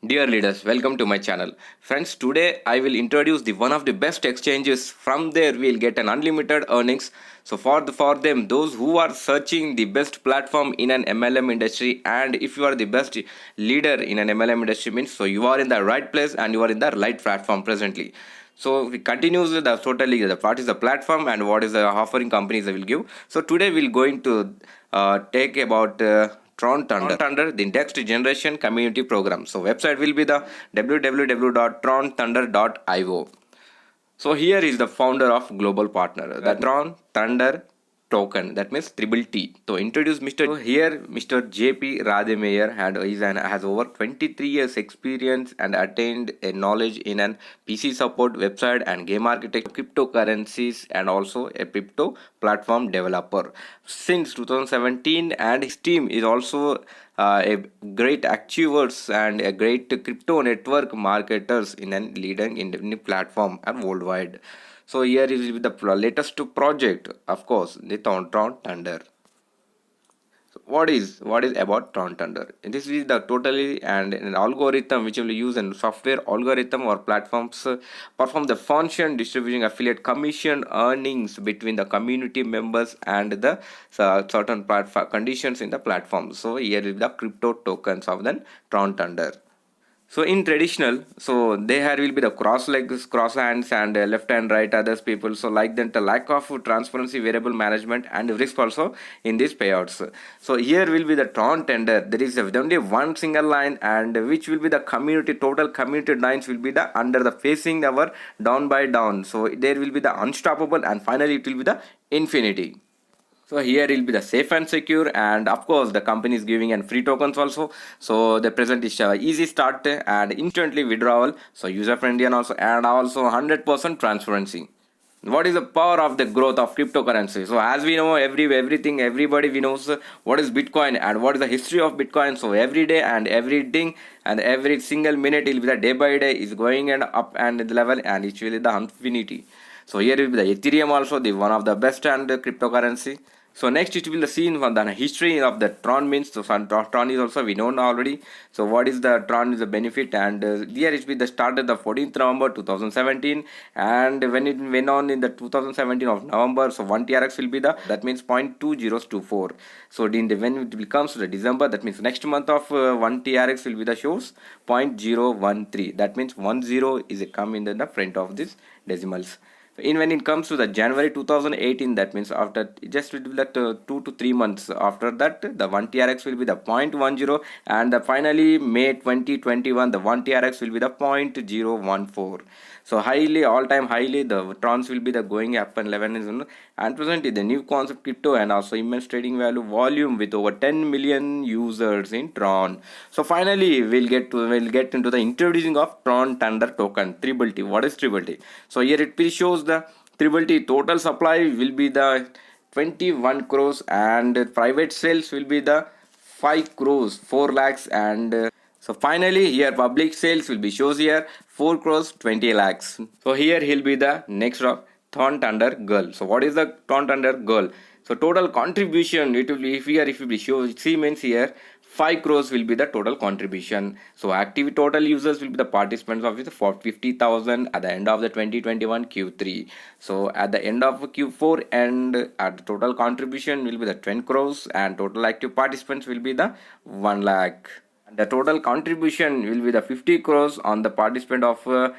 Dear leaders, welcome to my channel. Friends, today I will introduce the one of the best exchanges. From there, we'll get an unlimited earnings. So for them, those who are searching the best platform in an MLM industry, and if you are the best leader in an MLM industry, means so you are in the right place and you are in the right platform presently. So we continues with the totally the what is the platform and what is the offering companies I will give. So today we'll going to take about Tron Thunder, the next generation community program. So website will be the www.tronthunder.io. So here is the founder of global partner, the Tron Thunder token. That means triple T. So introduce Mr. So here Mr. JP Rademeyer has over 23 years experience and attained a knowledge in an PC support, website and game architecture, cryptocurrencies and also a crypto platform developer since 2017, and his team is also a great achievers and a great crypto network marketers in a leading in platform and worldwide. So here is the latest project, of course, the Tron Thunder. So what is about Tron Thunder? This is the totally and an algorithm which will use a software algorithm or platforms perform the function distributing affiliate commission earnings between the community members and the certain conditions in the platform. So here is the crypto tokens of the Tron Thunder. So in traditional, so there will be the cross legs, cross hands, and left and right others people. So like that, the lack of transparency, variable management, and risk also in these payouts. So here will be the Tron tender. There is only one single line, and which will be the community total community lines will be the under the facing our down by down. So there will be the unstoppable, and finally it will be the infinity. So here will be the safe and secure, and of course the company is giving and free tokens also. So the present is easy start and instantly withdrawal. So user friendly and also 100% transparency. What is the power of the growth of cryptocurrency? So as we know, everything everybody we knows what is Bitcoin and what is the history of Bitcoin. So every day and everything and every single minute will be the day by day is going and up and the level, and it will be the infinity. So here will be the Ethereum also, the one of the best and cryptocurrency. So next it will be seen from the history of the Tron means. So Tron is also we know already. So what is the Tron is the benefit, and here it will be the started the 14th November 2017, and when it went on in the 2017 of November, so 1 TRX will be the that means 0.2024. So when it will comes to the December, that means next month of 1 TRX will be the shows 0.013. That means 10 is a come in the front of this decimals. In when it comes to the January 2018, that means after just will be that 2 to 3 months after that, the 1 TRX will be the 0.10, and the finally May 2021 the 1 TRX will be the 0.014. So highly all time highly the trons will be the going up and 11 is, and presently the new concept crypto and also immense trading value volume with over 10 million users in Tron. So finally we'll get into the introducing of Tron Thunder token Triple T. What is Triple T? So here it shows the Triple T total supply will be the 21 crores, and private sales will be the 5 crores 4 lakhs, and so finally here public sales will be shows here 4 crores 20 lakhs. So here he'll be the next of Tron Thunder girl. So what is the Tron Thunder girl? So total contribution it will be if you be show see means here 5 crores will be the total contribution. So active total users will be the participants of it for 50,000 at the end of the 2021 Q3. So at the end of Q4 and at the total contribution will be the 10 crores, and total active participants will be the 1 lakh. The total contribution will be the 50 crores on the participant of 5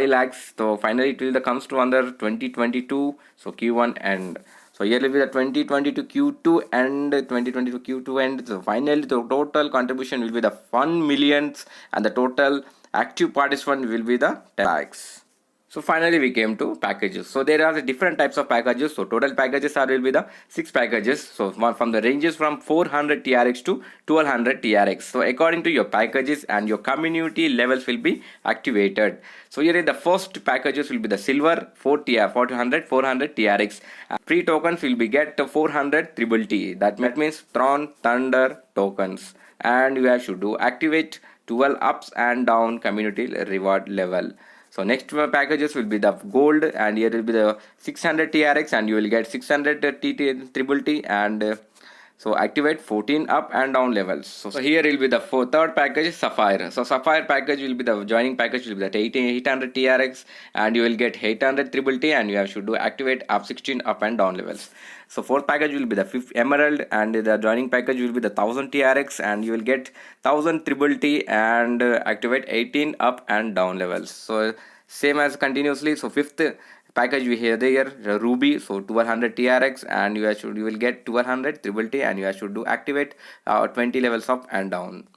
lakhs. So finally it will the comes to under 2022 so Q1, and so here will be the 2022 Q2 and 2022 Q2, and so finally the total contribution will be the 1 millions, and the total active participant will be the 10 lakhs. So finally we came to packages. So there are the different types of packages. So total packages are will be the 6 packages. So from the ranges from 400 TRX to 1200 TRX. So according to your packages and your community levels will be activated. So here the first packages will be the silver 400 TRX. Free tokens will be get 400 triple T. That means Tron Thunder tokens. And you have to do activate 12 ups and down community reward level. So next packages will be the gold, and here will be the 600 TRX, and you will get 600 TT triple T, and So activate 14 up and down levels. So here will be the third package is Sapphire. So Sapphire package will be the joining package will be that 800 TRX, and you will get 800 triple T, and you have should do activate up 16 up and down levels. So fourth package will be the fifth Emerald, and the joining package will be the 1000 TRX, and you will get 1000 triple T and activate 18 up and down levels. So same as continuously. So fifth package we have there Ruby, so 1200 TRX, and you will get 1200 triple T, and you should do activate 20 levels up and down.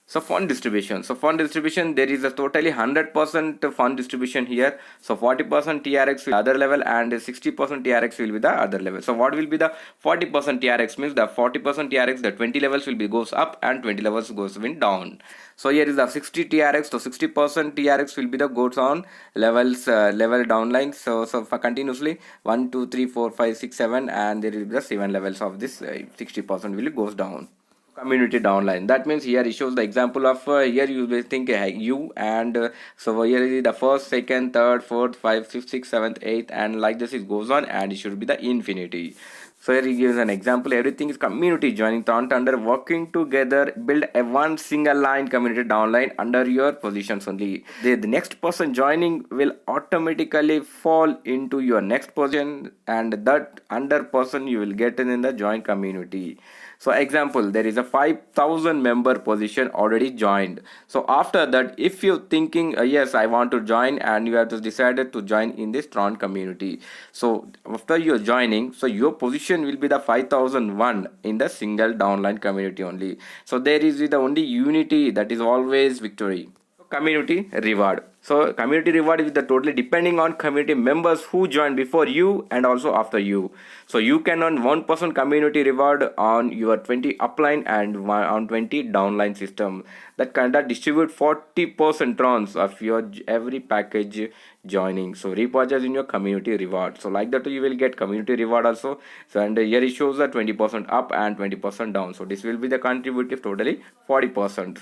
So fund distribution. So fund distribution, there is a totally 100% fund distribution here. So 40% TRX will other level, and 60% TRX will be the other level. So what will be the 40% TRX means the 40% TRX, the 20 levels will be goes up and 20 levels goes down. So here is the 60 TRX. So 60% TRX will be the goes on levels level downline. So for continuously 1 2 3 4 5 6 7, and there will be the 7 levels of this 60% will goes down. Community downline, that means here it shows the example of here you will think you, and so here is the first, second, third, fourth, fifth, sixth, seventh, eighth, and like this it goes on, and it should be the infinity. So here he gives an example. Everything is community joining Thorn under working together, build a one single line community downline under your positions only. The next person joining will automatically fall into your next position, and that under person you will get in the join community. So example, there is a 5000 member position already joined. So after that, if you're thinking yes, I want to join, and you have just decided to join in this Tron community. So after you're joining, so your position will be the 5001 in the single downline community only. So there is the only unity, that is always victory. Community reward. So community reward is the totally depending on community members who join before you and also after you. So you can earn 1% community reward on your 20 upline and on 20 downline system. That kind of distribute 40% trons of your every package joining. So repurchase in your community reward. So like that you will get community reward also. So and here it shows the 20% up and 20% down. So this will be the contributive totally 40%.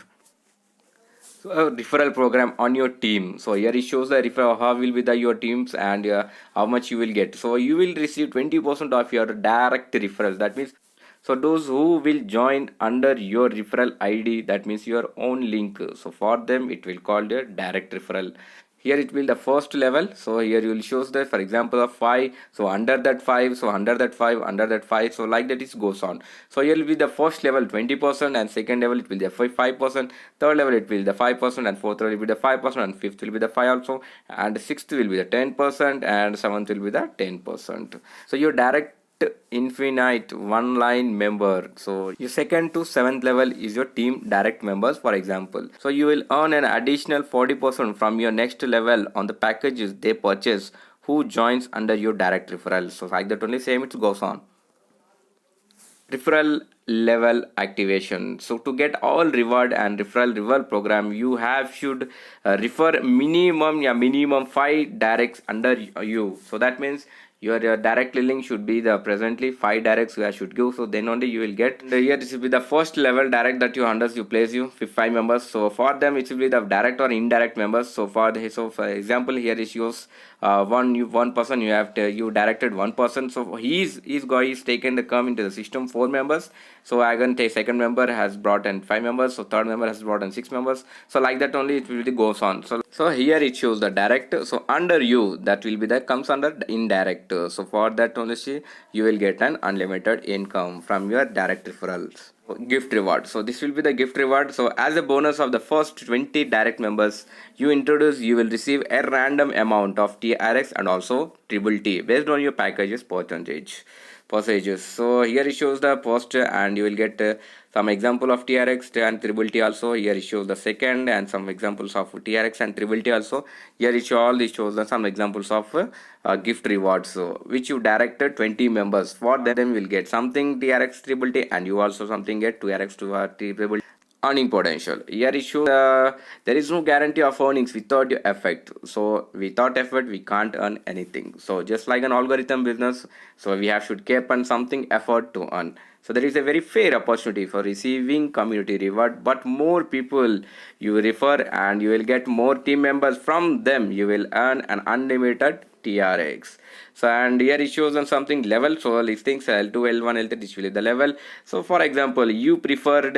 So a referral program on your team. So here it shows the referral, how will be the your teams, and how much you will get. So you will receive 20% of your direct referrals. That means, so those who will join under your referral ID, that means your own link. So for them it will call the direct referral. Here it will the first level. So here you will shows that for example of 5, so under that 5, so under that 5, under that 5, so like that it goes on. So here will be the first level 20%, and second level it will be the 5%, third level it will be the 5%, and fourth level will be the 5%, and fifth will be the 5 also, and sixth will be the 10%, and seventh will be the 10%. So your direct infinite one line member, so your second to seventh level is your team direct members, for example. So you will earn an additional 40% from your next level on the packages they purchase who joins under your direct referral. So like that only same it goes on. Referral level activation. So to get all reward and referral program, you have should refer minimum 5 directs under you. So that means your direct link should be the presently 5 directs you should give, so then only you will get. And here this will be the first level direct that you under you place you 5 members. So for them it will be the direct or indirect members. So for example here is yours one person, you have you directed one person, so he's guy is taken to come into the system 4 members. So I can take second member has brought in 5 members, so third member has brought in 6 members. So like that only it really goes on. So here it shows the direct. So under you, that will be that comes under indirect. So for that only you will get an unlimited income from your direct referrals. Gift reward. So this will be the gift reward. So as a bonus of the first 20 direct members you introduce, you will receive a random amount of TRX and also triple T based on your packages percentages. So here it shows the first, and you will get some example of TRX and triple T also. Here it shows the second and some examples of TRX and triple T also. Here it shows some examples of gift rewards, so which you directed 20 members. For them will get something TRX triple T, and you also something get TRX to triple T. Earning potential. Here it shows there is no guarantee of earnings without your effort. So without effort we can't earn anything. So just like an algorithm business, so we have should keep on something effort to earn. So there is a very fair opportunity for receiving community reward, but more people you refer and you will get more team members from them, you will earn an unlimited TRX. So and here it shows on something level. So listings L2, L1, L3, this will be the level. So for example, you referred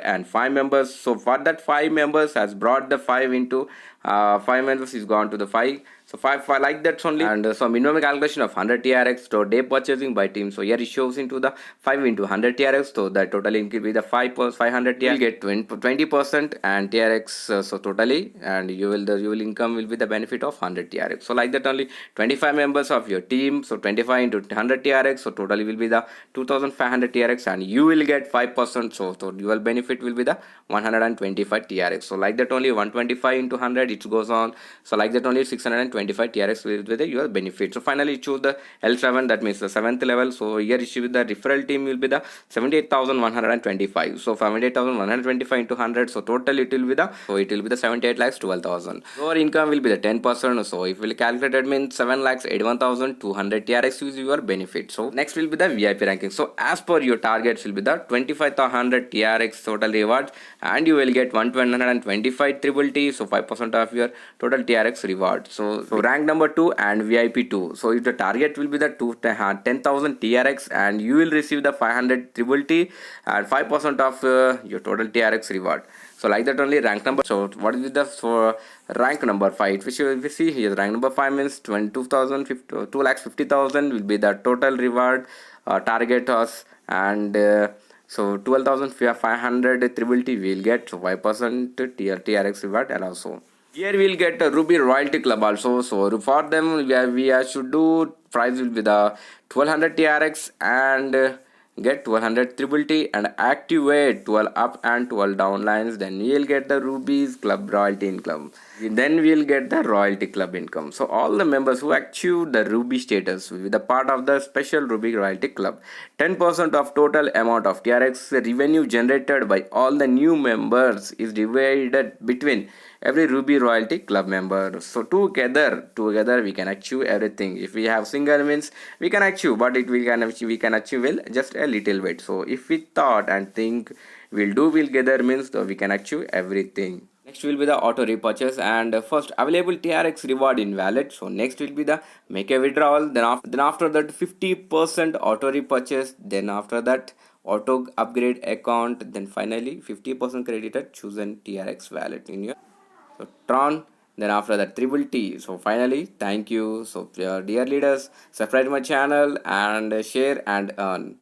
and 5 members. So for that 5 members has brought the 5 members is gone to the 5. So 5 like that only. And so minimum calculation of 100 TRX to day purchasing by team. So here it shows into the 5 into 100 TRX. So that total increase with the 500 TRX. You will get 20% and TRX. So totally, and you will income will be the benefit of 100 TRX. So like that only 25 members of your team. So 25 into 100 TRX. So totally will be the 2500 TRX, and you will get 5%. So your benefit will be the 125 TRX. So like that only 125 into 100 it goes on. So like that only 625 TRX will be the your benefit. So finally choose the L7, that means the 7th level. So here issue with the referral team will be the 78,125. So 78,125 into 100. So total it will be the 78 lakhs 12,000. Your income will be the 10%. So if we calculate it means 7 lakhs 81,200 TRX is your benefit. So next will be the VIP ranking. So as per your targets will be the 25,100 TRX total rewards, and you will get 125 triple T. So 5% of your total TRX reward. So rank number 2 and VIP 2. So if the target will be the 10,000 TRX, and you will receive the 500 triple T and 5% of your total TRX reward. So like that only rank number. So what is the rank number 5? If you see here, rank number 5 means 2,50,000 will be the total reward target us, and so 12,500 triple T will get 5% TRX reward, and also here we'll get a Ruby Royalty Club also. So for them we should do price will be the 1200 TRX, and get 1200 triple T and activate 12 up and 12 down lines. Then we'll get the Ruby's Club Royalty Income. Then we'll get the Royalty Club income. So all the members who achieve the Ruby status will be the part of the special Ruby Royalty Club. 10% of total amount of TRX revenue generated by all the new members is divided between every Ruby Royalty Club member. So together we can achieve everything. If we have single means we can achieve, but we can achieve well just a little bit. So if we thought and think we'll gather means we can achieve everything. Next will be the auto repurchase, and first available TRX reward in wallet. So next will be the make a withdrawal. Then after that 50% auto repurchase. Then after that auto upgrade account. Then finally 50% credited chosen TRX wallet in your Tron. Then after that triple T. So finally thank you. So dear leaders, subscribe my channel and share and earn.